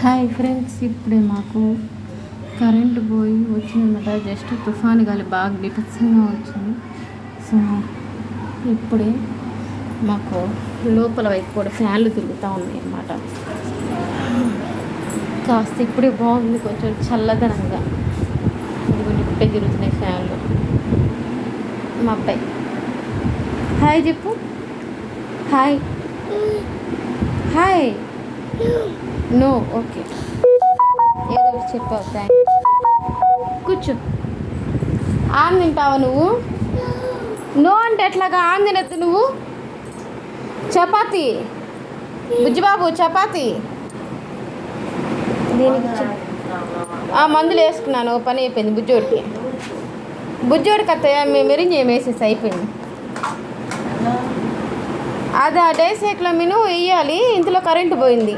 Hi friends, ఇప్పుడే మాకు current పోయి వచ్చిందన్నమాట. జస్ట్ తుఫాను గాలి బాగా బీభత్సంగా వచ్చింది. సో ఇప్పుడే మాకు లోపల వైపు కూడా ఫ్యాన్లు తిరుగుతూ ఉన్నాయి అన్నమాట. కాస్త ఇప్పుడే బాగుంది, కొంచెం చల్లదనంగా. ఇప్పుడే తిరుగుతున్నాయి ఫ్యాన్లు. మా అబ్బాయి హాయ్ చెప్పు. Hi hi. నో ఓకే, ఏదో ఒకటి చెప్పావు. థ్యాంక్ కూర్చో. ఆన్ తింటావా నువ్వు? నో అంటే ఎట్లాగా? ఆన్ తినద్దు నువ్వు. చపాతి బుజ్జిబాబు, చపాతి. దీనికి మందులు వేసుకున్నాను, పని అయిపోయింది. బుజ్జోడికి అత్తయ్య మెరించి వేసేసి అయిపోయింది. అది ఆ డేసేక్లో మీను వేయాలి, ఇందులో కరెంటు పోయింది.